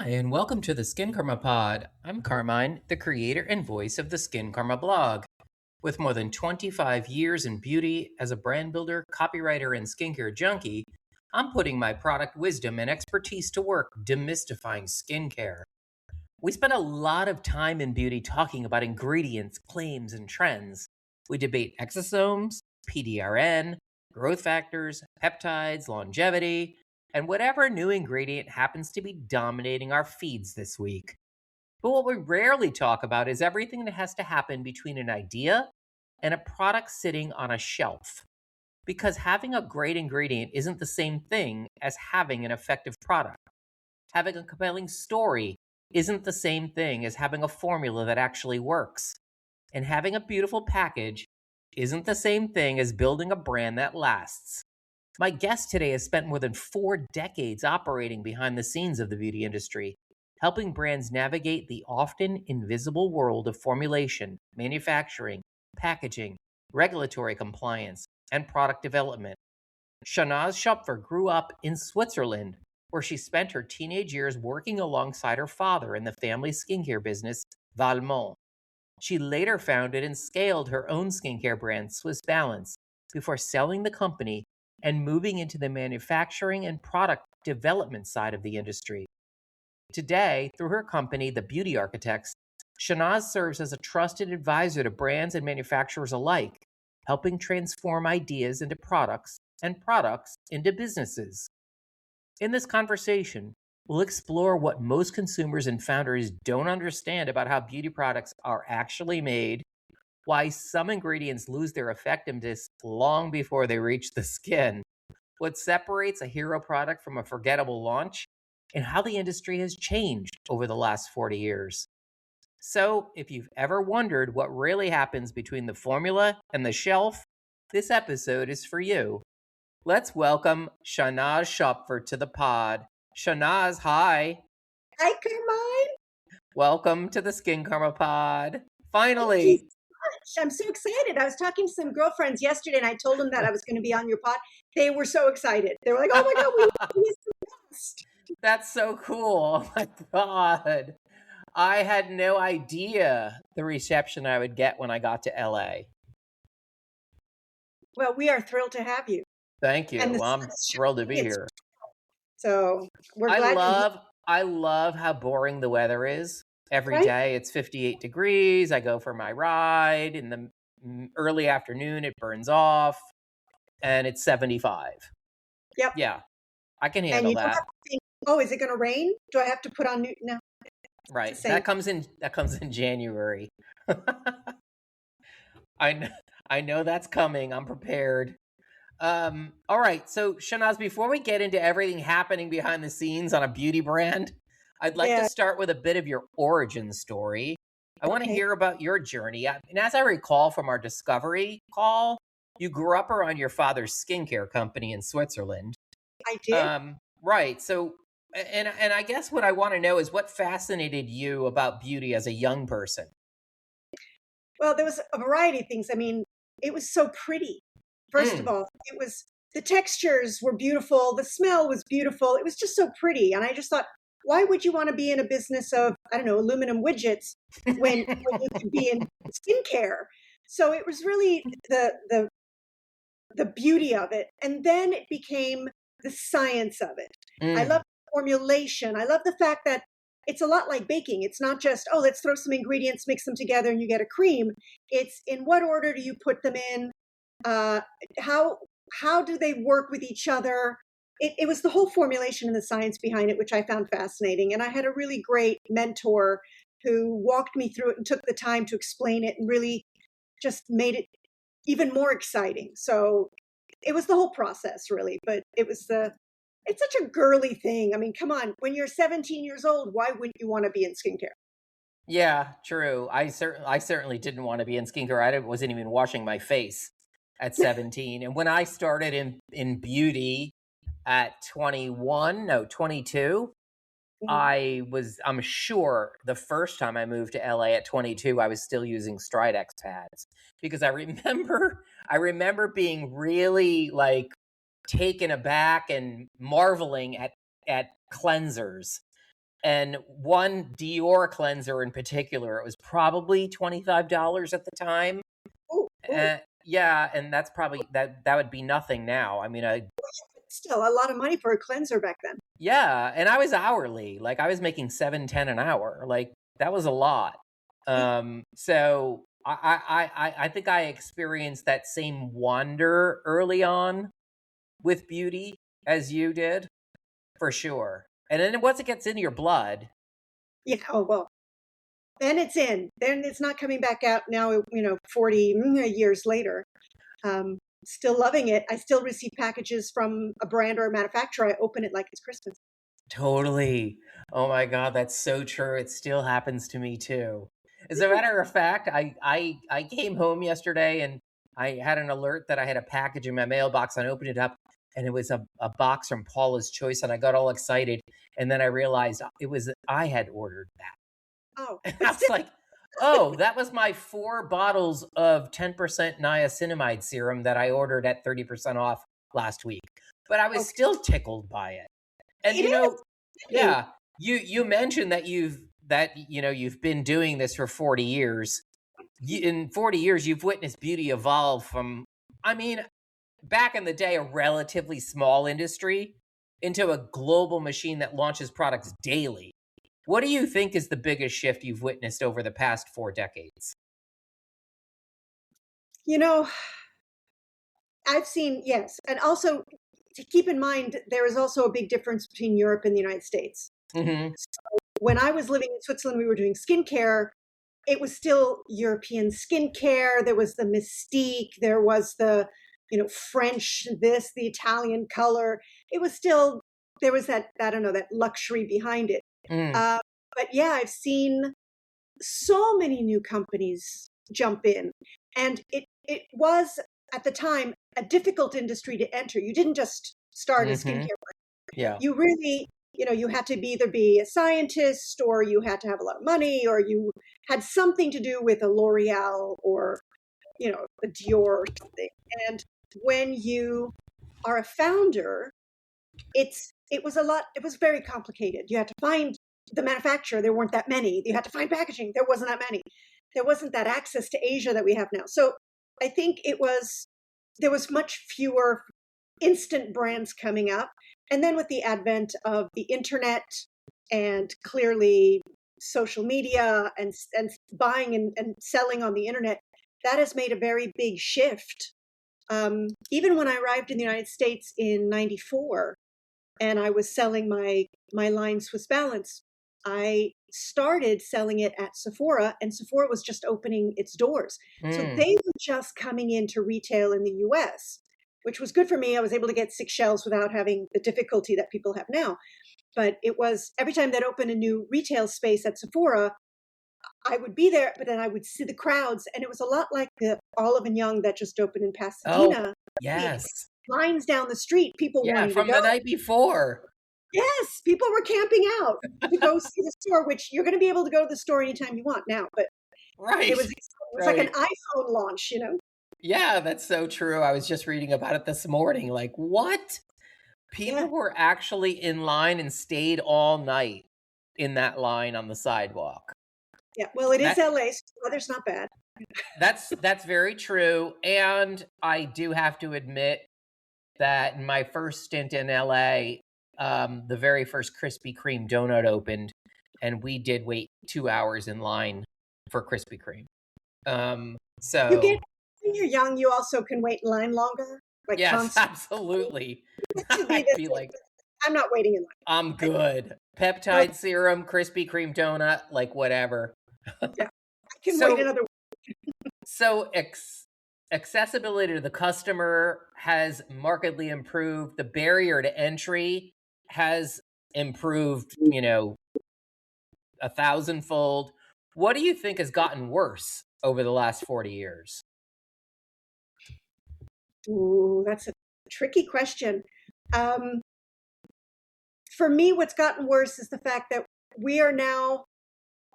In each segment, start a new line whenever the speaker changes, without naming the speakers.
Hi, and welcome to the Skincarma Pod. I'm Carmine, the creator and voice of the Skincarma blog. With more than 25 years in beauty as a brand builder, copywriter, and skincare junkie, I'm putting my product wisdom and expertise to work demystifying skincare. We spend a lot of time in beauty talking about ingredients, claims, and trends. We debate exosomes, PDRN, growth factors, peptides, longevity, and whatever new ingredient happens to be dominating our feeds this week. But what we rarely talk about is everything that has to happen between an idea and a product sitting on a shelf. Because having a great ingredient isn't the same thing as having an effective product. Having a compelling story isn't the same thing as having a formula that actually works. And having a beautiful package isn't the same thing as building a brand that lasts. My guest today has spent more than 4 decades operating behind the scenes of the beauty industry, helping brands navigate the often invisible world of formulation, manufacturing, packaging, regulatory compliance, and product development. Shannaz Schopfer grew up in Switzerland, where she spent her teenage years working alongside her father in the family skincare business, Valmont. She later founded and scaled her own skincare brand, Swiss Balance, before selling the company and moving into the manufacturing and product development side of the industry. Today, through her company, The Beauty Architects, Shannaz serves as a trusted advisor to brands and manufacturers alike, helping transform ideas into products and products into businesses. In this conversation, we'll explore what most consumers and founders don't understand about how beauty products are actually made, why some ingredients lose their effectiveness long before they reach the skin, what separates a hero product from a forgettable launch, and how the industry has changed over the last 40 years. So, if you've ever wondered what really happens between the formula and the shelf, this episode is for you. Let's welcome Shannaz Schopfer to the pod. Shannaz, hi.
Hi, Carmine.
Welcome to the Skincarma Pod.
Thank you
Finally.
so much. I'm so excited. I was talking to some girlfriends yesterday and I told them that I was going to be on your pod. They were so excited. They were like, oh my God, we missed the best.
That's so cool. Oh my God. I had no idea the reception I would get when I got to LA.
Well, we are thrilled to have you.
Thank you.
And the
Well, I'm
sun is
thrilled to be
shining.
here.
So we're
I
glad you're here.
love how boring the weather is. Every
Right?
day it's 58 degrees. I go for my ride in the early afternoon, it burns off, and it's 75.
Yep.
Yeah, I can
And
handle
you don't have
that.
to think, oh, is it going to rain? Do I have to put on new? No,
Right.
it's the same.
That comes in January. I know that's coming. I'm prepared. All right. So, Shannaz, before we get into everything happening behind the scenes on a beauty brand, I'd like to
Yeah.
start with a bit of your origin story. I want to
Okay.
hear about your journey. And as I recall from our discovery call, you grew up around your father's skincare company in Switzerland.
I did.
Right. So, and I guess what I want to know is what fascinated you about beauty as a young person.
Well, there was a variety of things. I mean, it was so pretty. First of
Mm.
all, it was the textures were beautiful, the smell was beautiful. It was just so pretty. And I just thought, why would you want to be in a business of, I don't know, aluminum widgets when you could be in skincare? So it was really the beauty of it. And then it became the science of it. I love
Mm.
formulation. I love the fact that it's a lot like baking. It's not just, oh, let's throw some ingredients, mix them together, and you get a cream. It's in what order do you put them in? Uh, how do they work with each other? It was the whole formulation and the science behind it, which I found fascinating. And I had a really great mentor who walked me through it and took the time to explain it and really just made it even more exciting. So it was the whole process, really. But it's such a girly thing. I mean, come on, when you're 17 years old, why wouldn't you want to be in skincare?
Yeah, true. I certainly didn't want to be in skincare. Wasn't even washing my face at 17. And when I started in beauty at 21, no, 22,
Mhm.
I'm sure the first time I moved to LA at 22, I was still using Stridex pads because I remember being really like taken aback and marveling at cleansers. And one Dior cleanser in particular, it was probably $25 at the time.
Ooh, ooh.
Yeah, and that's probably that would be nothing now. I mean,
Still a lot of money for a cleanser back then.
yeah, and I was hourly. Like I was making 7-10 an hour. Like that was a lot.
Yeah.
So I think I experienced that same wonder early on with beauty as you did, for sure. And then once it gets into your blood,
Yeah. Oh, well, then it's in. Then it's not coming back out now, 40 years later. Still loving it. I still receive packages from a brand or a manufacturer. I open it like it's Christmas.
totally. Oh my God, that's so true. It still happens to me too. As a matter of fact, I came home yesterday and I had an alert that I had a package in my mailbox. And I opened it up and it was a box from Paula's Choice, and I got all excited. And then I realized I had ordered that.
Oh,
And
but
I was
still,
like, oh, that was my 4 bottles of 10% niacinamide serum that I ordered at 30% off last week. But I was
okay.
still tickled by it. And
It is. Really.
yeah, you mentioned that you've been doing this for 40 years. In 40 years, you've witnessed beauty evolve from, I mean, back in the day, a relatively small industry into a global machine that launches products daily. What do you think is the biggest shift you've witnessed over the past 4 decades?
You know, I've seen, yes. And also to keep in mind, there is also a big difference between Europe and the United States.
Mm-hmm.
When I was living in Switzerland, we were doing skincare. It was still European skincare. There was the mystique. There was the, French this, the Italian color. It was still, there was that, I don't know, that luxury behind it.
Mm,
Uh, but yeah, I've seen so many new companies jump in. And it was, at the time, a difficult industry to enter. You didn't just start a
mm-hmm.
skincare.
Yeah.
You really, you had to either be a scientist, or you had to have a lot of money, or you had something to do with a L'Oreal or, a Dior or something. And when you are a founder, it was very complicated. You had to find the manufacturer. There weren't that many. You had to find packaging. There wasn't that many. There wasn't that access to Asia that we have now. So I think there was much fewer instant brands coming up. And then with the advent of the internet and clearly social media and buying and selling on the internet, that has made a very big shift. Even when I arrived in the United States in '94 and I was selling my line Swiss Balance, I started selling it at Sephora, and Sephora was just opening its doors. So
Mm,
they were just coming into retail in the US, which was good for me. I was able to get 6 shelves without having the difficulty that people have now. But it was every time they'd open a new retail space at Sephora, I would be there, but then I would see the crowds, and it was a lot like the Olive and Young that just opened in
oh,
Pasadena.
yes.
Lines down the street, people
Yeah,
wanting to
from
go.
the night before.
Yes, people were camping out to go see the store, which you're going to be able to go to the store anytime you want now. But
Right.
it was like an
Right.
iPhone launch,
Yeah, that's so true. I was just reading about it this morning. Like, what? People
Yeah,
were actually in line and stayed all night in that line on the sidewalk.
yeah. Well, it is
That
LA, so the weather's not bad.
that's very true. And I do have to admit that in my first stint in LA, the very first Krispy Kreme donut opened, and we did wait 2 hours in line for Krispy Kreme.
You get
So
when you're young, you also can wait in line longer, like
yes,
constant.
absolutely.
It should be
I'd
this
be
way.
like,
I'm not waiting in
I'm
line.
good.
No,
Peptide serum, Krispy Kreme donut, like whatever.
yeah, I can wait
So
another.
so accessibility to the customer has markedly improved. The barrier to entry has improved, 1,000-fold. What do you think has gotten worse over the last 40 years?
Ooh, that's a tricky question. Um, for me, what's gotten worse is the fact that we are now.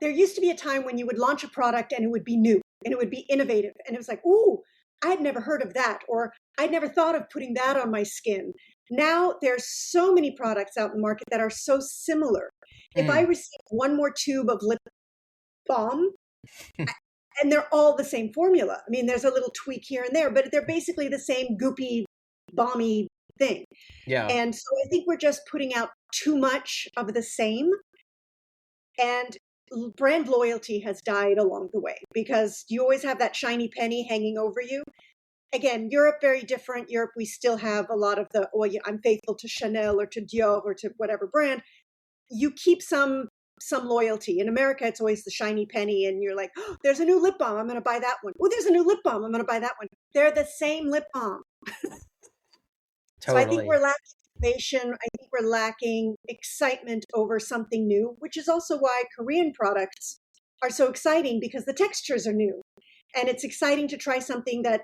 There used to be a time when you would launch a product and it would be new and it would be innovative, and it was like, ooh, I'd never heard of that, or I'd never thought of putting that on my skin. Now there's so many products out in the market that are so similar. if I receive one more tube of lip balm, and they're all the same formula. I mean, there's a little tweak here and there, but they're basically the same goopy, balmy thing.
Yeah.
And so I think we're just putting out too much of the same. And brand loyalty has died along the way because you always have that shiny penny hanging over you. Again, Europe, very different. Europe, we still have a lot of the, well, I'm faithful to Chanel or to Dior or to whatever brand. You keep some loyalty. In America, it's always the shiny penny, and you're like, oh, there's a new lip balm, I'm going to buy that one. Oh, there's a new lip balm, I'm going to buy that one. They're the same lip balm. So I think
Totally.
we're lacking innovation. I think we're lacking excitement over something new, which is also why Korean products are so exciting because the textures are new. And it's exciting to try something that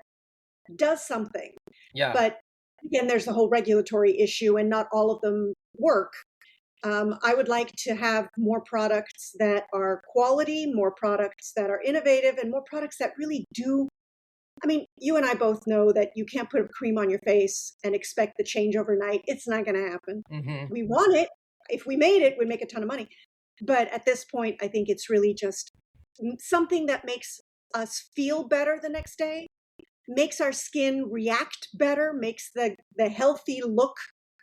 does something.
Yeah.
But again, there's the whole regulatory issue, and not all of them work. I would like to have more products that are quality, more products that are innovative, and more products that really do. I mean, you and I both know that you can't put a cream on your face and expect the change overnight. It's not going to happen.
Mm-hmm.
We want it. If we made it, we'd make a ton of money. But at this point, I think it's really just something that makes us feel better the next day, makes our skin react better, makes the healthy look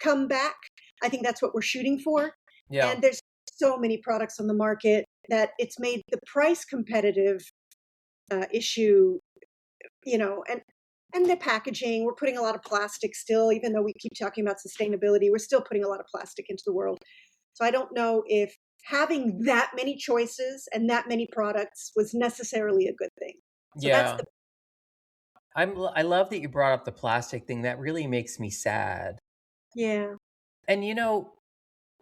come back. I think that's what we're shooting for.
Yeah.
And there's so many products on the market that it's made the price competitive issue, and the packaging. We're putting a lot of plastic still, even though we keep talking about sustainability, we're still putting a lot of plastic into the world. So I don't know if having that many choices and that many products was necessarily a good thing. So
Yeah.
that's
I love that you brought up the plastic thing. That really makes me sad.
yeah.
And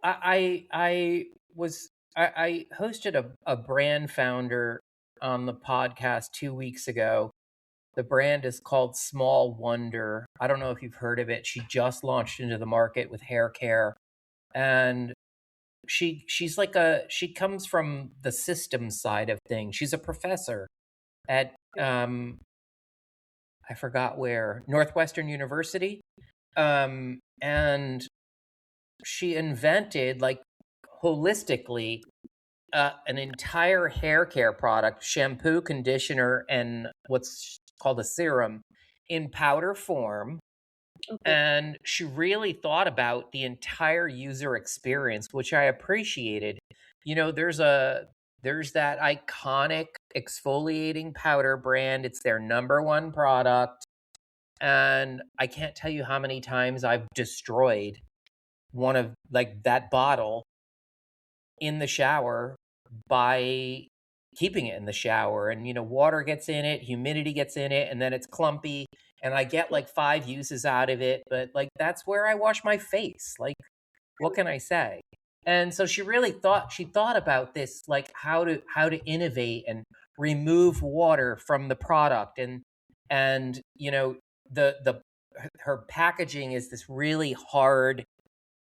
I hosted a brand founder on the podcast 2 weeks ago. The brand is called Small Wonder. I don't know if you've heard of it. She just launched into the market with hair care, and she's like she comes from the systems side of things. She's a professor at I forgot where, Northwestern University, and she invented, like, holistically, an entire hair care product, shampoo, conditioner, and what's called a serum in powder form.
Okay.
And she really thought about the entire user experience, which I appreciated. There's that iconic exfoliating powder brand. It's their number one product. And I can't tell you how many times I've destroyed one of, like, that bottle in the shower by keeping it in the shower, and water gets in it, humidity gets in it, and then it's clumpy, and I get like 5 uses out of it, but like that's where I wash my face. Like, what can I say? And so she thought about this, like how to innovate and remove water from the product, and the her packaging is this really hard,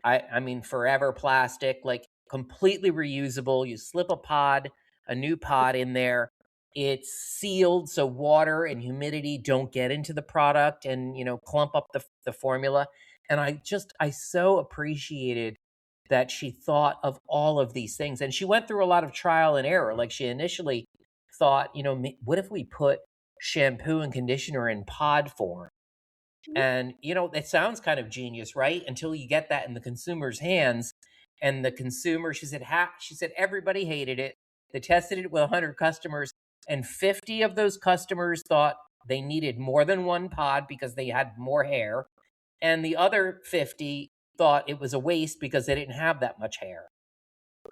I mean, forever plastic, like completely reusable. You slip a new pod in there. It's sealed so water and humidity don't get into the product and, clump up the formula. And I so appreciated that she thought of all of these things. And she went through a lot of trial and error. Like, she initially thought, what if we put shampoo and conditioner in pod form? And, it sounds kind of genius, right? Until you get that in the consumer's hands. And the consumer, she said everybody hated it. They tested it with 100 customers, and 50 of those customers thought they needed more than one pod because they had more hair. And the other 50 thought it was a waste because they didn't have that much hair.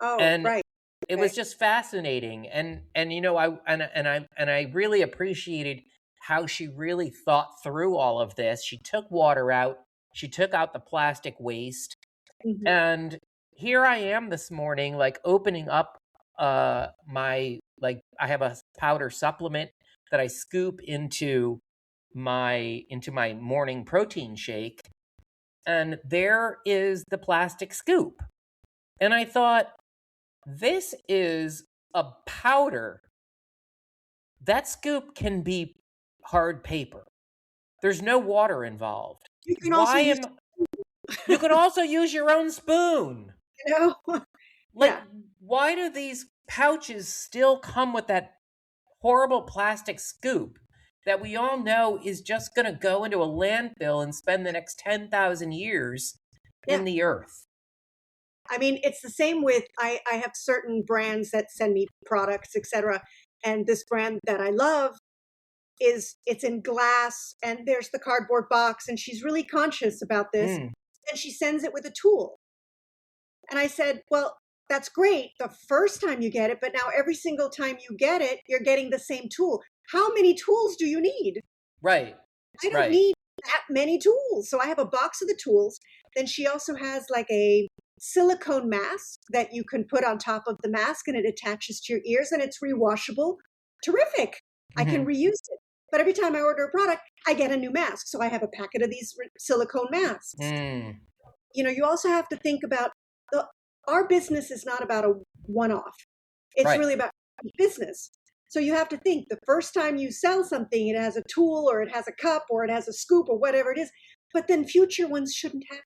Oh,
And
right.
it was just fascinating. And I really appreciated how she really thought through all of this. She took water out, she took out the plastic waste.
Mhm.
And here I am this morning, like, opening up I have a powder supplement that I scoop into my morning protein shake, and there is the plastic scoop. And I thought, this is a powder. That scoop can be hard paper. There's no water involved.
You can also use,
You could also use your own spoon.
you know,
Like,
Yeah.
why do these pouches still come with that horrible plastic scoop that we all know is just going to go into a landfill and spend the next 10,000 years
Yeah.
in the earth?
I mean, it's the same with I have certain brands that send me products, etc. And this brand that I love it's in glass and there's the cardboard box and she's really conscious about this
Mm,
and she sends it with a tool. And I said, well, that's great the first time you get it, but now every single time you get it, you're getting the same tool. How many tools do you need?
right,
I don't
right.
need that many tools. So I have a box of the tools. Then she also has like a silicone mask that you can put on top of the mask and it attaches to your ears and it's rewashable. Terrific. I can
Hmm.
reuse it. But every time I order a product, I get a new mask. So I have a packet of these silicone masks.
Mm,
You also have to think about the our business is not about a one off. It's
right.
really about business. So you have to think the first time you sell something, it has a tool or it has a cup or it has a scoop or whatever it is, but then future ones shouldn't have.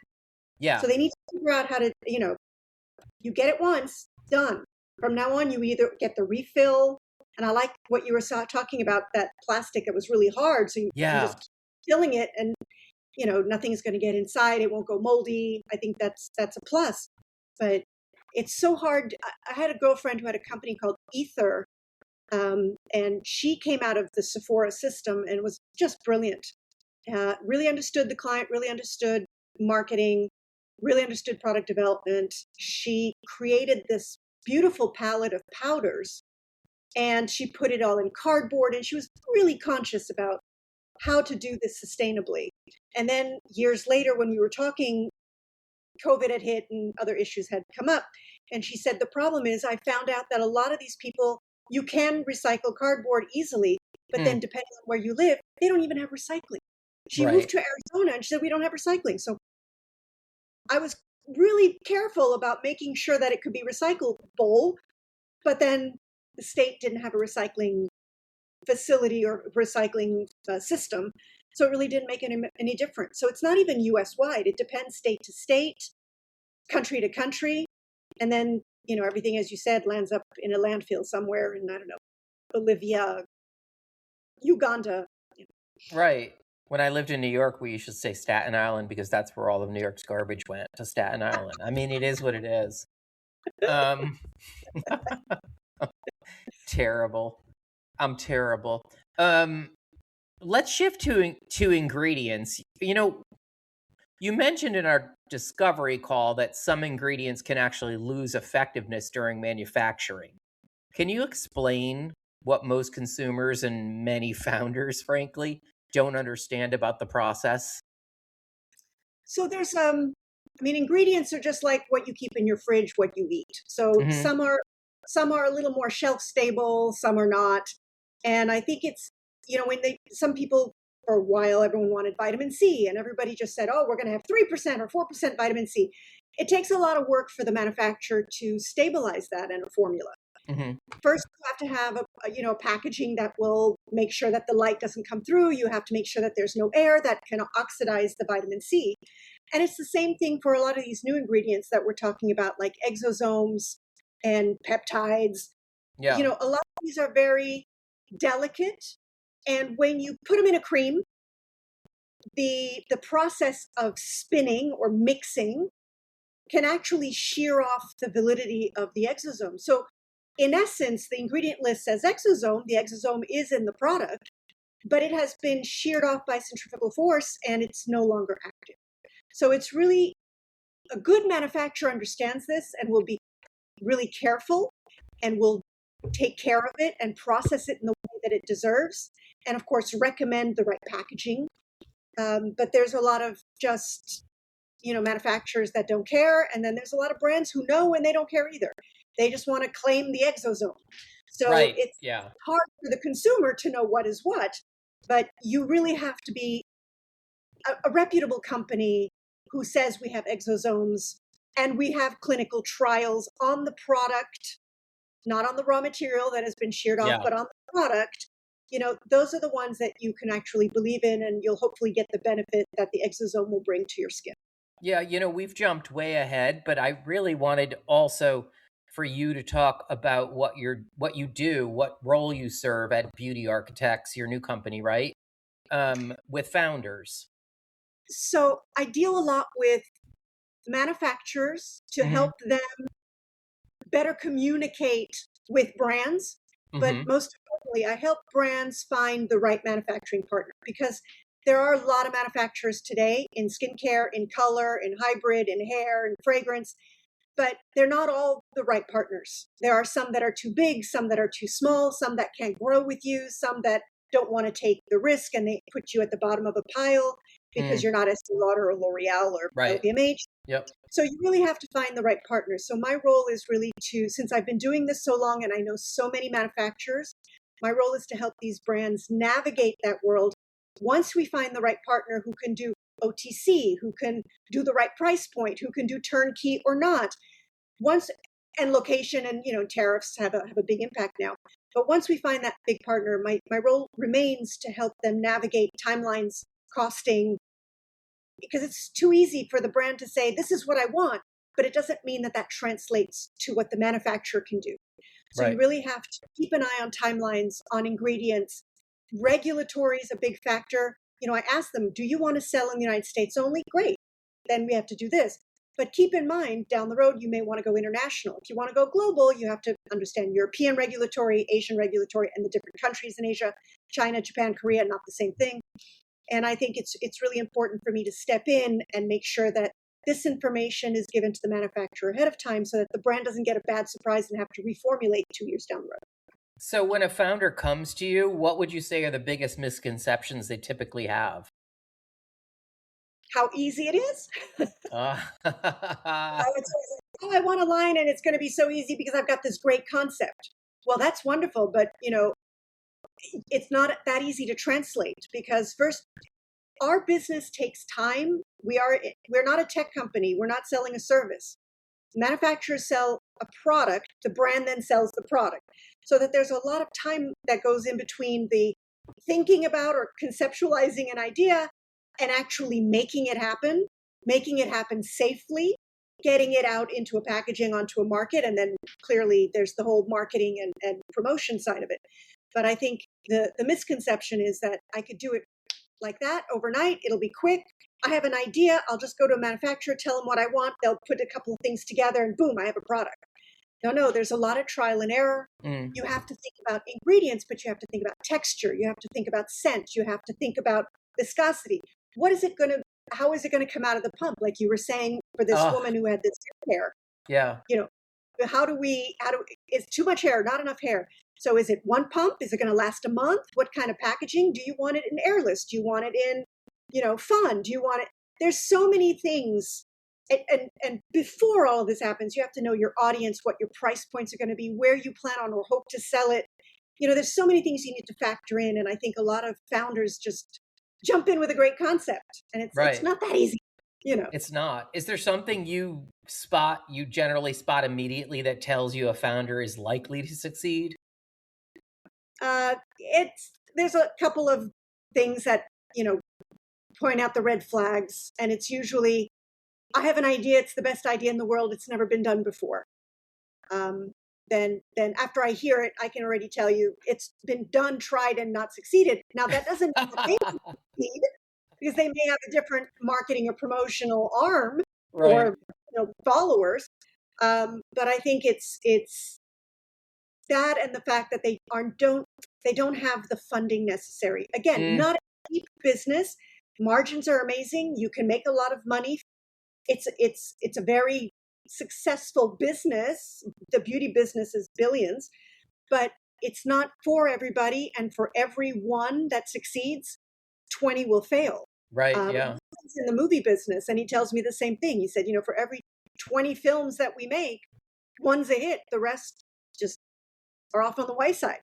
Yeah.
So they need to figure out how to, you get it once, done. From now on, you either get the refill, and I like what you were talking about that plastic that was really hard. So you can
Yeah.
just keep filling it and nothing's going to get inside, it won't go moldy. I think that's a plus. But it's so hard. I had a girlfriend who had a company called Ether, and she came out of the Sephora system and was just brilliant. Really understood the client, really understood marketing, really understood product development. She created this beautiful palette of powders and she put it all in cardboard and she was really conscious about how to do this sustainably. And then years later, when we were talking, COVID had hit and other issues had come up. And she said, the problem is, I found out that a lot of these people, you can recycle cardboard easily, but
Mm,
then depending on where you live, they don't even have recycling. She moved
right.
to Arizona and she said, we don't have recycling. So I was really careful about making sure that it could be recyclable, but then the state didn't have a recycling facility or recycling system. So it really didn't make any difference. So it's not even US wide. It depends state to state, country to country. And then, everything, as you said, lands up in a landfill somewhere in, I don't know, Bolivia, Uganda.
Right. When I lived in New York, we used to say Staten Island because that's where all of New York's garbage went, to Staten Island. I mean, it is what it is. Um, Terrible. I'm terrible. Um, let's shift to ingredients. You mentioned in our discovery call that some ingredients can actually lose effectiveness during manufacturing. Can you explain what most consumers and many founders, frankly, don't understand about the process?
So there's I mean, ingredients are just like what you keep in your fridge, what you eat. So
Hmm.
some are a little more shelf stable, some are not. And I think it's, when some people for a while everyone wanted vitamin C and everybody just said, "Oh, we're going to have 3% or 4% vitamin C." It takes a lot of work for the manufacturer to stabilize that in a formula.
Hmm.
First, you have to have packaging that will make sure that the light doesn't come through. You have to make sure that there's no air that can oxidize the vitamin C. And it's the same thing for a lot of these new ingredients that we're talking about, like exosomes and peptides.
Yeah.
A lot of these are very delicate. And when you put them in a cream, the process of spinning or mixing can actually shear off the validity of the exosome. So in essence, the ingredient list says exosome. The exosome is in the product, but it has been sheared off by centrifugal force and it's no longer active. So it's really a good manufacturer understands this and will be really careful and will take care of it and process it in the way that it deserves. And of course, recommend the right packaging. But there's a lot of just manufacturers that don't care, and then there's a lot of brands who know and they don't care either. They just want to claim the exosome. So
Right.
it's
Yeah.
hard for the consumer to know what is what, but you really have to be a reputable company who says we have exosomes and we have clinical trials on the product, not on the raw material that has been sheared off,
Yeah.
but on the product. Those are the ones that you can actually believe in, and you'll hopefully get the benefit that the exosome will bring to your skin.
Yeah. We've jumped way ahead, but I really wanted also for you to talk about what you do, what role you serve at Beauty Architects, your new company, right? With founders.
So I deal a lot with manufacturers to
Mm-hmm.
help them better communicate with brands. But
Mm-hmm.
most importantly, I help brands find the right manufacturing partner, because there are a lot of manufacturers today in skincare, in color, in hybrid, in hair, in fragrance, but they're not all the right partners. There are some that are too big, some that are too small, some that can't grow with you, some that don't want to take the risk and they put you at the bottom of a pile because
Mm,
you're not Estee Lauder or L'Oreal or
right.
LVMH.
Yep.
So you really have to find the right partner. So my role is really to, since I've been doing this so long and I know so many manufacturers, my role is to help these brands navigate that world. Once we find the right partner who can do OTC, who can do the right price point, who can do turnkey or not, once, and location and tariffs have a big impact now. But once we find that big partner, my role remains to help them navigate timelines, costing, because it's too easy for the brand to say, this is what I want, but it doesn't mean that that translates to what the manufacturer can do. So you
Right.
really have to keep an eye on timelines, on ingredients. Regulatory is a big factor. I ask them, do you want to sell in the United States only? Great. Then we have to do this. But keep in mind, down the road, you may want to go international. If you want to go global, you have to understand European regulatory, Asian regulatory, and the different countries in Asia. China, Japan, Korea, not the same thing. And I think it's really important for me to step in and make sure that this information is given to the manufacturer ahead of time so that the brand doesn't get a bad surprise and have to reformulate 2 years down the road.
So when a founder comes to you, what would you say are the biggest misconceptions they typically have?
How easy it is?
Uh,
I would say, oh, I want a line and it's going to be so easy because I've got this great concept. Well, that's wonderful, but it's not that easy to translate, because first, our business takes time. We're not a tech company. We're not selling a service. Manufacturers sell a product, the brand then sells the product. So that there's a lot of time that goes in between the thinking about or conceptualizing an idea and actually making it happen safely, getting it out into a packaging onto a market. And then clearly there's the whole marketing and promotion side of it. But I think the misconception is that I could do it like that overnight. It'll be quick. I have an idea. I'll just go to a manufacturer, tell them what I want. They'll put a couple of things together and boom, I have a product. No, there's a lot of trial and error.
mm,
You have to think about ingredients, but you have to think about texture. You have to think about scent. You have to think about viscosity. How is it going to come out of the pump? Like you were saying for this
oh,
woman who had this hair,
yeah.
you know, is too much hair, not enough hair. So is it one pump? Is it going to last a month? What kind of packaging? Do you want it in airless? Do you want it in, fun? Do you want it? There's so many things. And before all of this happens, you have to know your audience, what your price points are going to be, where you plan on or hope to sell it. There's so many things you need to factor in. And I think a lot of founders just jump in with a great concept, and it's
Right.
not that easy.
It's not. Is there something you generally spot immediately that tells you a founder is likely to succeed?
There's a couple of things that point out the red flags, and it's usually, I have an idea, it's the best idea in the world, it's never been done before. Then after I hear it, I can already tell you it's been done, tried, and not succeeded. Now that doesn't mean that they succeed, because they may have a different marketing or promotional arm
Right.
or followers. But I think it's that, and the fact that they don't have the funding necessary. Again,
Mm,
not a cheap business. Margins are amazing. You can make a lot of money. It's a very successful business. The beauty business is billions, but it's not for everybody. And for every one that succeeds, 20 will fail.
right.
My
Yeah.
husband's in the movie business, and he tells me the same thing. He said, for every 20 films that we make, one's a hit. The rest just are off on the wayside.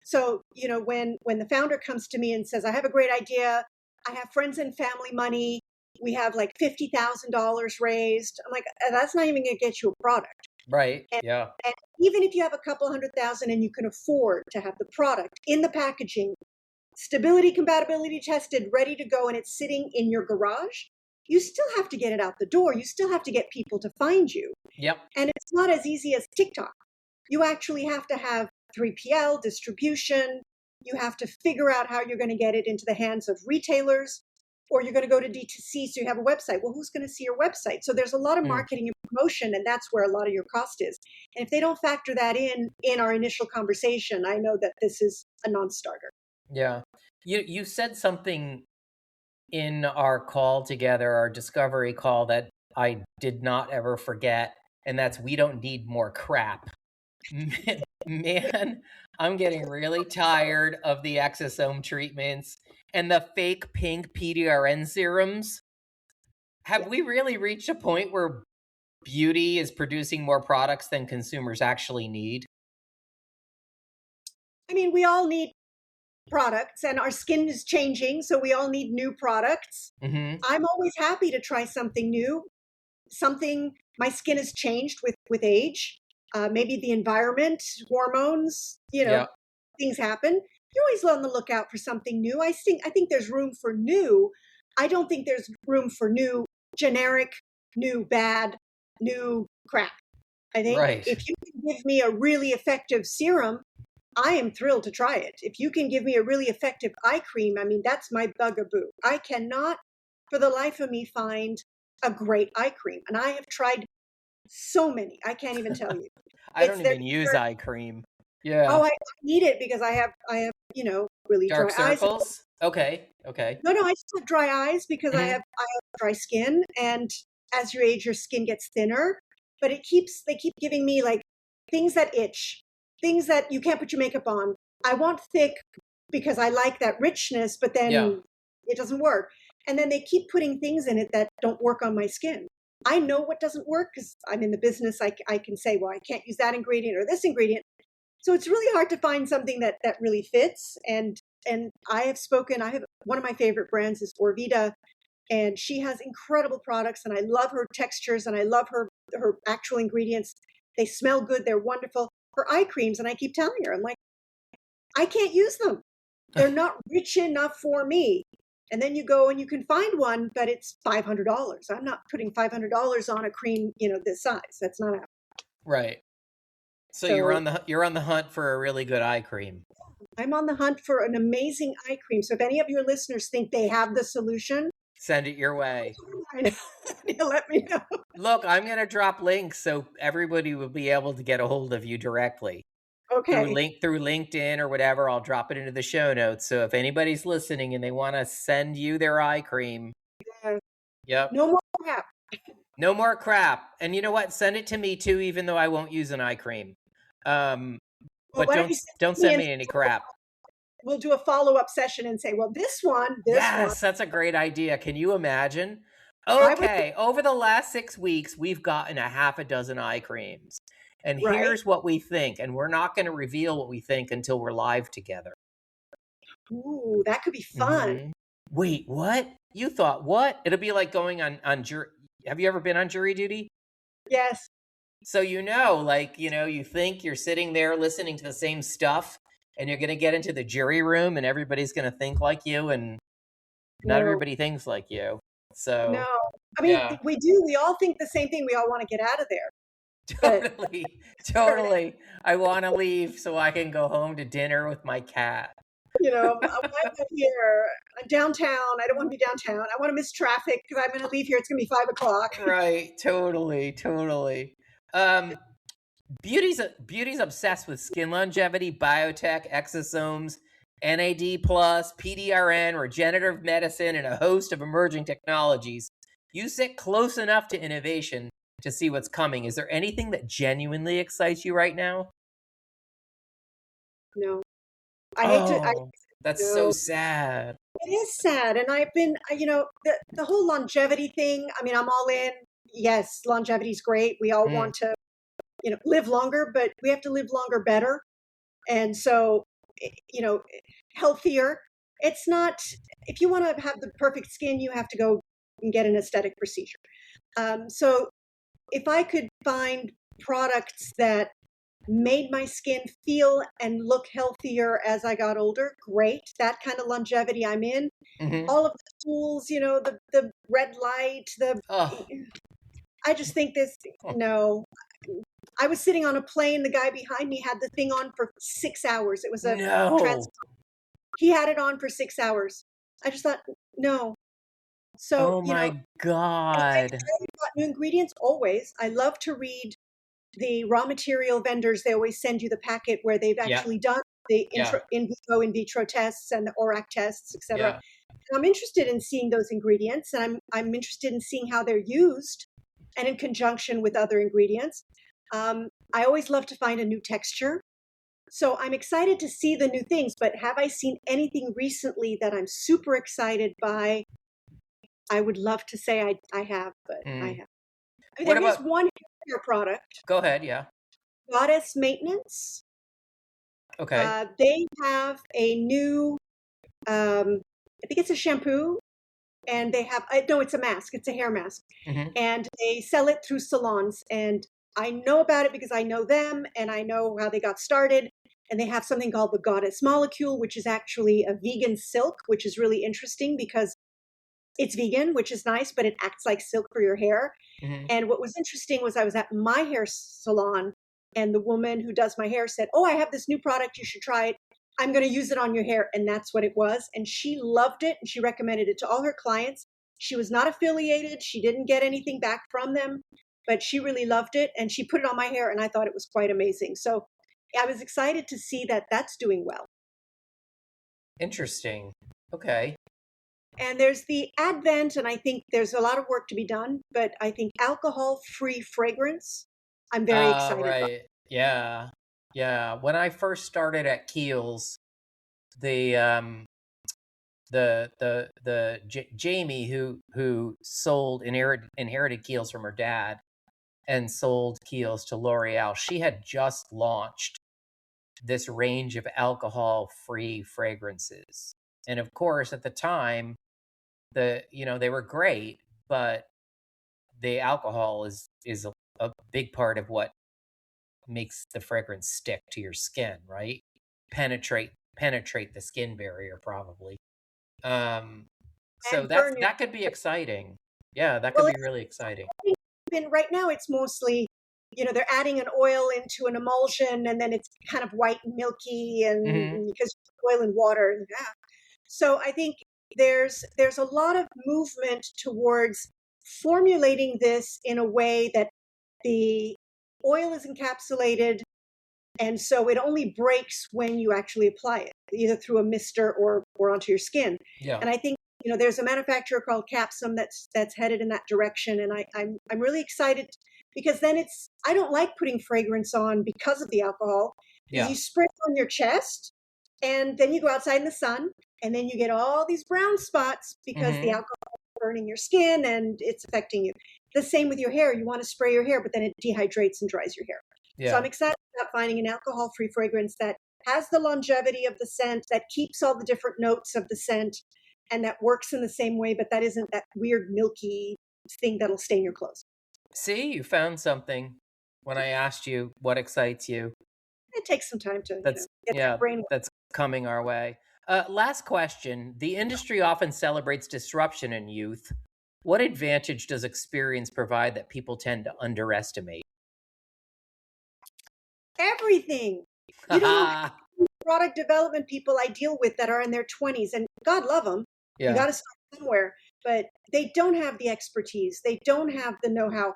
So, when the founder comes to me and says, I have a great idea, I have friends and family money, we have like $50,000 raised, I'm like, that's not even going to get you a product.
Right.
And,
Yeah.
and even if you have a couple 100,000 and you can afford to have the product in the packaging, stability, compatibility tested, ready to go, and it's sitting in your garage, you still have to get it out the door. You still have to get people to find you.
Yep.
And it's not as easy as TikTok. You actually have to have 3PL distribution. You have to figure out how you're going to get it into the hands of retailers, or you're going to go to D2C, so you have a website. Well, who's going to see your website? So there's a lot of marketing and promotion, and that's where a lot of your cost is. And if they don't factor that in our initial conversation, I know that this is a non-starter.
Yeah. You said something in our call together, our discovery call, that I did not ever forget, and that's we don't need more crap. Man, I'm getting really tired of the exosome treatments and the fake pink PDRN serums. Have we really reached a point where beauty is producing more products than consumers actually need?
I mean, we all need products, and our skin is changing, so we all need new products.
Mm-hmm.
I'm always happy to try something new. My skin has changed with age. Maybe the environment, hormones, things happen. You're always on the lookout for something new. I think there's room for new. I don't think there's room for new generic, new bad, new crap. I think if you can give me a really effective serum, I am thrilled to try it. If you can give me a really effective eye cream, I mean, that's my bugaboo. I cannot, for the life of me, find a great eye cream. And I have tried so many. I can't even tell you.
I don't even use eye cream. Yeah.
Oh, I need it because I have really
dark
dry
circles.
eyes.
Okay.
No, I just have dry eyes because I have dry skin, and as you age, your skin gets thinner. But they keep giving me like things that itch, things that you can't put your makeup on. I want thick because I like that richness, but then it doesn't work. And then they keep putting things in it that don't work on my skin. I know what doesn't work because I'm in the business. I can say, well, I can't use that ingredient or this ingredient. So it's really hard to find something that really fits. And I have one of my favorite brands is Orveda, and she has incredible products, and I love her textures, and I love her actual ingredients. They smell good. They're wonderful. Her eye creams, and I keep telling her, I'm like, I can't use them. They're not rich enough for me. And then you go and you can find one, but it's $500. I'm not putting $500 on a cream, this size. That's not happening.
Right. So you're on the hunt for a really good eye cream.
I'm on the hunt for an amazing eye cream. So if any of your listeners think they have the solution,
send it your way.
Let me know.
Look, I'm going to drop links so everybody will be able to get a hold of you directly.
Okay.
Through LinkedIn or whatever, I'll drop it into the show notes. So if anybody's listening and they want to send you their eye cream, yep.
No more crap.
No more crap. And you know what? Send it to me too, even though I won't use an eye cream. But don't send me any crap.
We'll do a follow-up session and say, well, this one.
Yes, that's a great idea. Can you imagine? Okay, over the last 6 weeks, we've gotten a half a dozen eye creams. And here's what we think. And we're not going to reveal what we think until we're live together.
Ooh, that could be fun.
Mm-hmm. Wait, what? You thought what? It'll be like going on jury. Have you ever been on jury duty?
Yes.
So you think you're sitting there listening to the same stuff, and you're going to get into the jury room, and everybody's going to think like you, and not everybody thinks like you. So
no, I mean, we do. We all think the same thing. We all want to get out of there.
Totally. I want to leave so I can go home to dinner with my cat.
I'm here downtown. I don't want to be downtown. I want to miss traffic because I'm going to leave here. It's going to be 5 o'clock.
Right. Totally. Beauty's obsessed with skin longevity, biotech, exosomes, NAD+, PDRN, regenerative medicine, and a host of emerging technologies. You sit close enough to innovation to see what's coming. Is there anything that genuinely excites you right now?
No. I hate to.
That's so sad.
It is sad. And I've been, the whole longevity thing, I mean, I'm all in. Yes, longevity is great. We all want to, live longer, but we have to live longer better. And so, healthier. It's not, if you want to have the perfect skin, you have to go and get an aesthetic procedure. So if I could find products that made my skin feel and look healthier as I got older. Great. That kind of longevity I'm in.
Mm-hmm.
All of the tools, the red light,
Oh,
I just think this, no. I was sitting on a plane. The guy behind me had the thing on for 6 hours. It was a trans.
no.
He had it on for 6 hours. I just thought, no. So,
Oh my
am I
God.
excited about new ingredients? Always. I love to read the raw material vendors. They always send you the packet where they've
Yeah.
actually done the
Yeah.
in vivo, in vitro tests and the ORAC tests, etc.
Yeah.
And I'm interested in seeing those ingredients, and I'm interested in seeing how they're used and in conjunction with other ingredients. I always love to find a new texture. So I'm excited to see the new things, but have I seen anything recently that I'm super excited by? I would love to say I have, but I
Mm.
have. I mean,
What
there is
about,
one hair product,
go ahead. Yeah.
Goddess Maintenance.
Okay.
They have a new, I think it's a shampoo, and they have, no, it's a mask. It's a hair mask.
Mm-hmm.
And they sell it through salons. And I know about it because I know them and I know how they got started. And they have something called the Goddess Molecule, which is actually a vegan silk, which is really interesting because it's vegan, which is nice, but it acts like silk for your hair.
Mm-hmm.
And what was interesting was I was at my hair salon and the woman who does my hair said, "Oh, I have this new product. You should try it. I'm going to use it on your hair." And that's what it was. And she loved it and she recommended it to all her clients. She was not affiliated. She didn't get anything back from them, but she really loved it. And she put it on my hair and I thought it was quite amazing. So I was excited to see that that's doing well.
Interesting. Okay.
And there's the advent, and I think there's a lot of work to be done, but I think alcohol-free fragrance, I'm very excited about.
Right. Yeah. Yeah. When I first started at Kiehl's, the Jamie who sold inherited Kiehl's from her dad and sold Kiehl's to L'Oreal, she had just launched this range of alcohol-free fragrances. And of course, at the time, they were great, but the alcohol is a big part of what makes the fragrance stick to your skin, right? Penetrate the skin barrier probably. Um so
And burn your,
that could be exciting. Yeah, that could
well,
be really exciting.
it's been, right now it's mostly, they're adding an oil into an emulsion and then it's kind of white and milky and
Mhm.
because oil and water. Yeah. So I think there's a lot of movement towards formulating this in a way that the oil is encapsulated and so it only breaks when you actually apply it, either through a mister or onto your skin.
Yeah.
And I think there's a manufacturer called Capsum that's headed in that direction, and I'm really excited because then I don't like putting fragrance on because of the alcohol because
Yeah.
you spray it on your chest and then you go outside in the sun and then you get all these brown spots because the
Mhm.
alcohol is burning your skin and it's affecting you. The same with your hair. You want to spray your hair, but then it dehydrates and dries your hair. So I'm
Yeah.
excited about finding an alcohol-free fragrance that has the longevity of the scent, that keeps all the different notes of the scent, and that works in the same way, but that isn't that weird milky thing that'll stain your clothes.
See, you found something when I asked you what excites you.
It takes some time to,
That's
get that
yeah,
brain.
that's coming our way. Last question. The industry often celebrates disruption in youth. What advantage does experience provide that people tend to underestimate?
Everything. You don't know how many product development people I deal with that are in their 20s, and God love them. You
Yeah.
got to start somewhere, but they don't have the expertise. They don't have the know-how.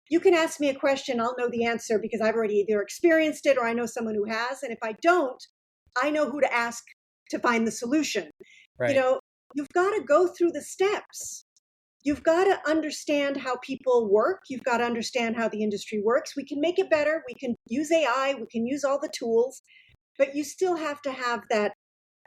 You can ask me a question, I'll know the answer because I've already either experienced it or I know someone who has. And if I don't, I know who to ask to find the solution. You
Right.
know, you've got to go through the steps. You've got to understand how people work. You've got to understand how the industry works. We can make it better. We can use AI. We can use all the tools, but you still have to have that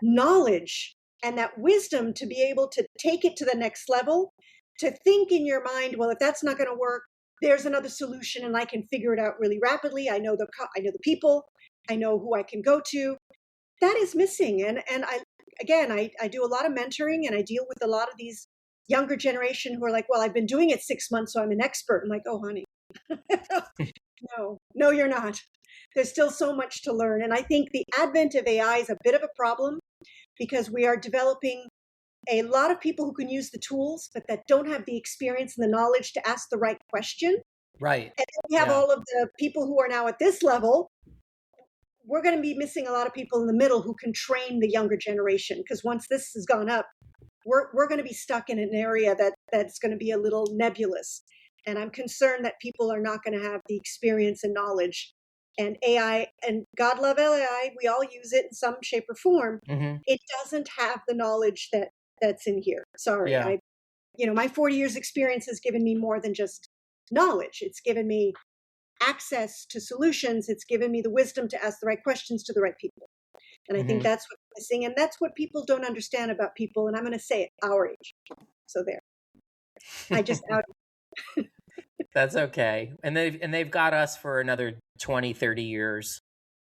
knowledge and that wisdom to be able to take it to the next level, to think in your mind, well, if that's not going to work, there's another solution and I can figure it out really rapidly. I know the people. I know who I can go to. That is missing. And I do a lot of mentoring and I deal with a lot of these younger generation who are like, well, I've been doing it 6 months, so I'm an expert. I'm like, oh, honey, no, you're not. There's still so much to learn. And I think the advent of AI is a bit of a problem because we are developing a lot of people who can use the tools, but that don't have the experience and the knowledge to ask the right question.
Right.
And then we have all of the people who are now at this level. We're going to be missing a lot of people in the middle who can train the younger generation, because once this has gone up, we're going to be stuck in an area that's going to be a little nebulous. And I'm concerned that people are not going to have the experience and knowledge. And AI, and God love AI, we all use it in some shape or form.
Mm-hmm.
It doesn't have the knowledge that's in here. Sorry.
Yeah.
My 40 years experience has given me more than just knowledge. It's given me access to solutions. It's given me the wisdom to ask the right questions to the right people. And I think that's what's missing. And that's what people don't understand about people. And I'm going to say it, our age. So there. I just out.
That's okay. And they've got us for another 20, 30 years.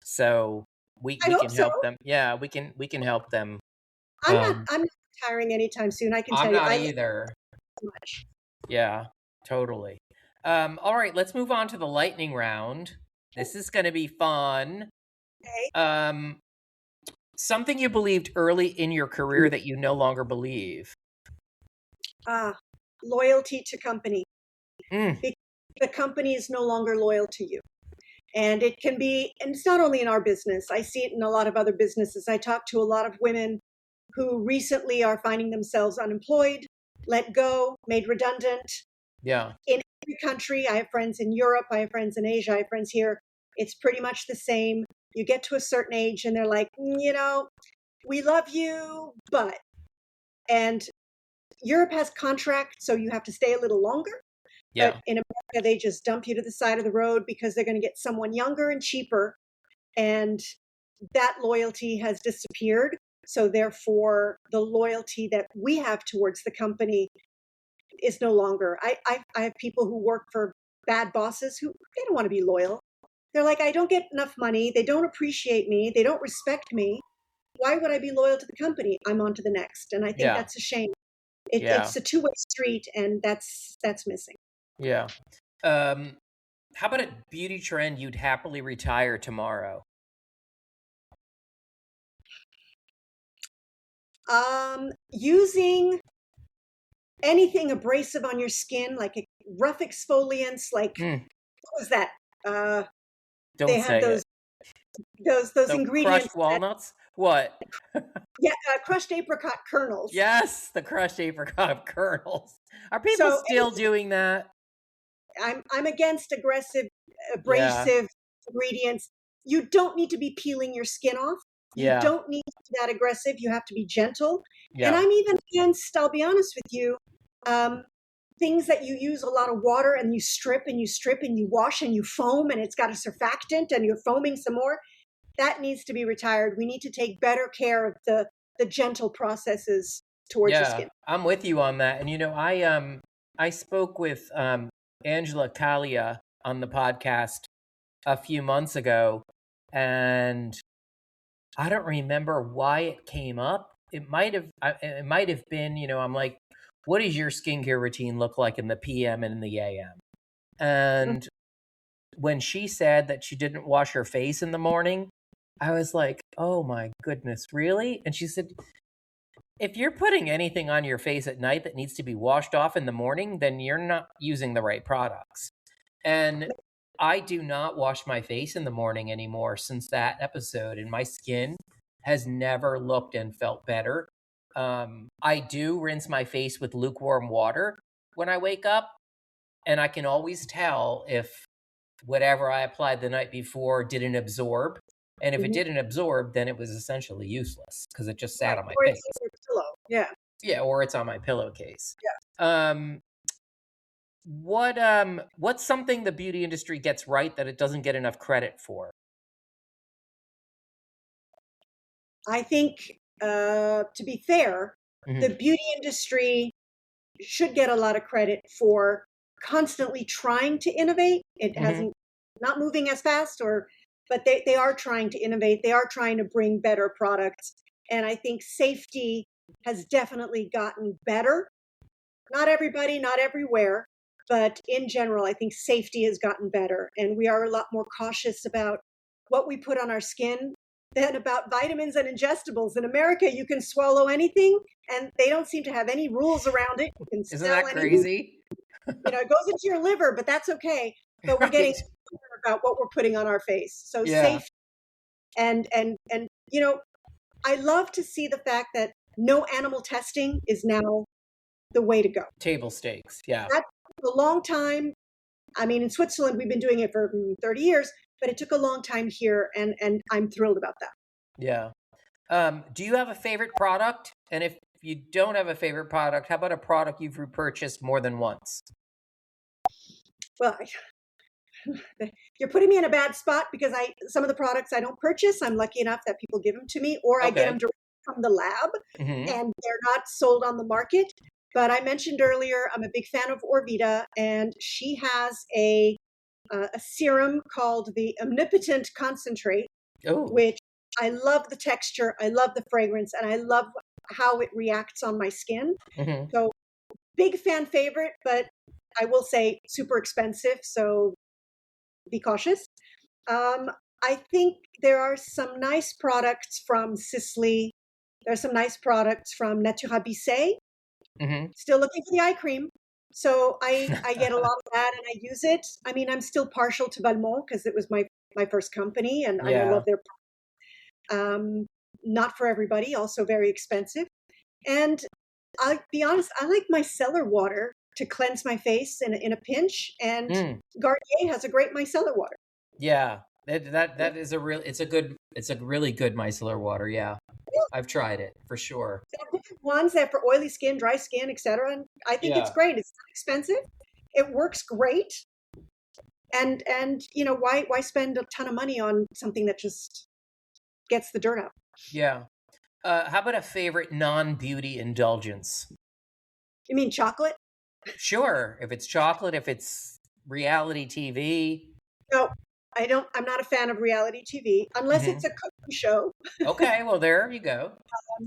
So we can help them. Yeah, we can help them.
I'm not retiring anytime soon. I can tell you.
I'm not either.
So much.
Yeah, totally. All right, let's move on to the lightning round. This is going to be fun.
Okay.
Something you believed early in your career that you no longer believe.
Loyalty to company. The company is no longer loyal to you. And it can be, and it's not only in our business. I see it in a lot of other businesses. I talk to a lot of women who recently are finding themselves unemployed, let go, made redundant.
Yeah.
In every country, I have friends in Europe, I have friends in Asia, I have friends here. It's pretty much the same. You get to a certain age and they're like, we love you, but. And Europe has contracts, so you have to stay a little longer.
Yeah.
But in America, they just dump you to the side of the road because they're going to get someone younger and cheaper. And that loyalty has disappeared. So therefore, the loyalty that we have towards the company is no longer. I have people who work for bad bosses who they don't want to be loyal. They're like, I don't get enough money. They don't appreciate me. They don't respect me. Why would I be loyal to the company? I'm on to the next. And I think that's a shame. It's a two-way street, and that's missing.
Yeah. How about a beauty trend you'd happily retire tomorrow?
Using anything abrasive on your skin, like rough exfoliants, like what was that?
Don't say
those,
it.
Those ingredients.
Crushed walnuts? What?
Yeah, crushed apricot kernels.
Yes, the crushed apricot kernels. Are people still doing that?
I'm against aggressive, abrasive ingredients. You don't need to be peeling your skin off. You don't need to be that aggressive. You have to be gentle. Yeah. And I'm even against, I'll be honest with you, things that you use a lot of water and you strip and you strip and you wash and you foam and it's got a surfactant and you're foaming some more. That needs to be retired. We need to take better care of the gentle processes towards your skin.
I'm with you on that. And I spoke with Angela Kalia on the podcast a few months ago, and I don't remember why it came up. It might have been, I'm like, what does your skincare routine look like in the PM and in the AM? And when she said that she didn't wash her face in the morning, I was like, oh my goodness, really? And she said, if you're putting anything on your face at night that needs to be washed off in the morning, then you're not using the right products. And I do not wash my face in the morning anymore since that episode, and my skin has never looked and felt better. I do rinse my face with lukewarm water when I wake up, and I can always tell if whatever I applied the night before didn't absorb. And if it didn't absorb, then it was essentially useless because it just sat on my face.
It's on your pillow. Yeah.
Yeah, or it's on my pillowcase.
Yeah.
What's something the beauty industry gets right that it doesn't get enough credit for?
I think, to be fair, the beauty industry should get a lot of credit for constantly trying to innovate. It hasn't, not moving as fast, but they are trying to innovate. They are trying to bring better products. And I think safety has definitely gotten better. Not everybody, not everywhere, but in general, I think safety has gotten better. And we are a lot more cautious about what we put on our skin than about vitamins and ingestibles. In America, you can swallow anything and they don't seem to have any rules around it. You can
Isn't
sell
that
anything.
crazy?
It goes into your liver, but that's okay. But we're getting
Right.
smarter about what we're putting on our face. So
Yeah.
safe and I love to see the fact that no animal testing is now the way to go.
Table stakes. Yeah.
That took a long time. I mean, in Switzerland, we've been doing it for 30 years, but it took a long time here, and I'm thrilled about that.
Yeah. Do you have a favorite product? And if you don't have a favorite product, how about a product you've repurchased more than once?
Well, you're putting me in a bad spot because some of the products I don't purchase. I'm lucky enough that people give them to me, or I get them
Okay.
directly from the lab,
Hmm.
and they're not sold on the market. But I mentioned earlier, I'm a big fan of Orvita, and she has a serum called the Omnipotent Concentrate,
Oh.
which I love the texture, I love the fragrance, and I love how it reacts on my skin.
Hmm.
So big fan favorite, but I will say super expensive. So be cautious. Um, I think there are some nice products from Sicily. There are some nice products from Natura Bissé.
Hmm.
Still looking for the eye cream. So I get a lot of that and I use it. I mean, I'm still partial to Valmont because it was my first company and I
Yeah.
love their um, not for everybody, also very expensive. And I'll be honest, I like my cellar water to cleanse my face in a pinch. And
Mm.
Garnier has a great micellar water.
Yeah. That is it's a really good micellar water. Yeah. I've tried it for sure.
They have different ones. They have for oily skin, dry skin, etc. And I think it's
Yeah.
great. It's not expensive. It works great. And why spend a ton of money on something that just gets the dirt out?
Yeah. How about a favorite non-beauty indulgence?
You mean chocolate?
Sure. If it's chocolate, if it's reality TV.
No, I don't. I'm not a fan of reality TV unless
Hmm.
it's a cooking show.
Okay. Well, there you go.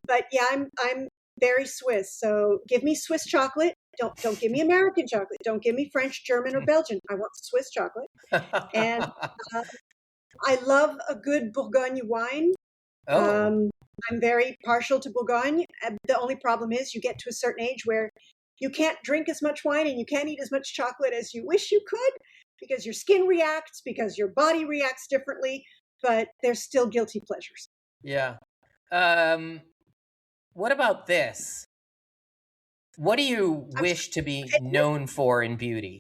But yeah, I'm very Swiss. So give me Swiss chocolate. Don't give me American chocolate. Don't give me French, German, or Belgian. I want Swiss chocolate. And uh, I love a good Bourgogne wine.
Oh,
Um, I'm very partial to Bourgogne. The only problem is you get to a certain age where you can't drink as much wine and you can't eat as much chocolate as you wish you could because your skin reacts, because your body reacts differently, but there's still guilty pleasures.
yeah. Um, what about this? What do you
I'm
wish to be
sorry,
known for in beauty?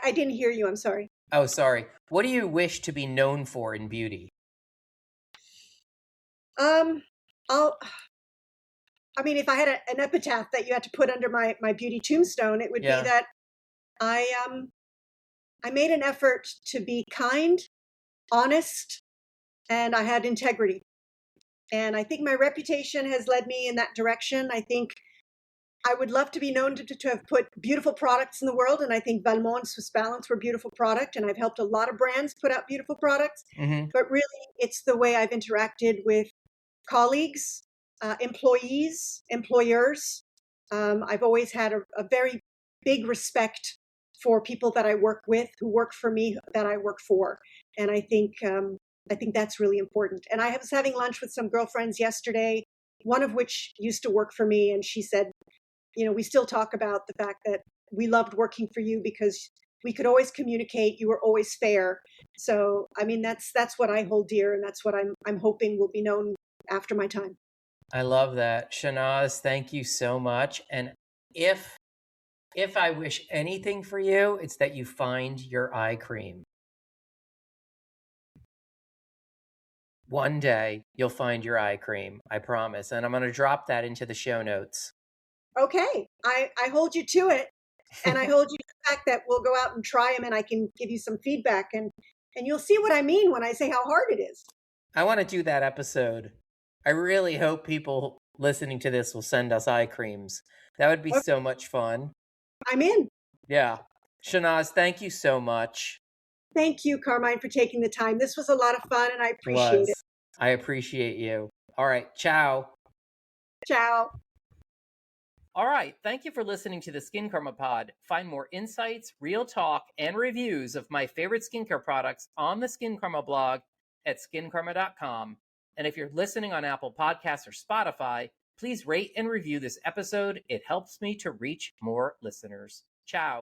I didn't hear you. I'm sorry.
Oh, sorry. What do you wish to be known for in beauty?
Um, I'll, I mean, if I had an epitaph that you had to put under my beauty tombstone, it would be
Yeah.
that I made an effort to be kind, honest, and I had integrity. And I think my reputation has led me in that direction. I think I would love to be known to have put beautiful products in the world. And I think Valmont and Swiss Balance were beautiful product. And I've helped a lot of brands put out beautiful products.
Hmm.
But really, it's the way I've interacted with colleagues, employees, employers. I've always had a very big respect for people that I work with, who work for me, that I work for, and I think that's really important. And I was having lunch with some girlfriends yesterday, one of which used to work for me, and she said, we still talk about the fact that we loved working for you because we could always communicate. You were always fair. So, I mean, that's what I hold dear, and that's what I'm hoping will be known after my time.
I love that. Shannaz, thank you so much. And if if I wish anything for you, it's that you find your eye cream. One day you'll find your eye cream, I promise. And I'm going to drop that into the show notes.
Okay, I hold you to it, and I hold you to the fact that we'll go out and try them, and I can give you some feedback, and you'll see what I mean when I say how hard it is.
I want to do that episode. I really hope people listening to this will send us eye creams. That would be
Okay,
so much fun.
I'm in.
Yeah. Shannaz, thank you so much.
Thank you, Carmine, for taking the time. This was a lot of fun, and I
It
appreciate it.
was. I appreciate you. All right. Ciao.
Ciao.
All right, thank you for listening to the Skincarma Pod. Find more insights, real talk, and reviews of my favorite skincare products on the Skincarma blog at skincarma.com. And if you're listening on Apple Podcasts or Spotify, please rate and review this episode. It helps me to reach more listeners. Ciao.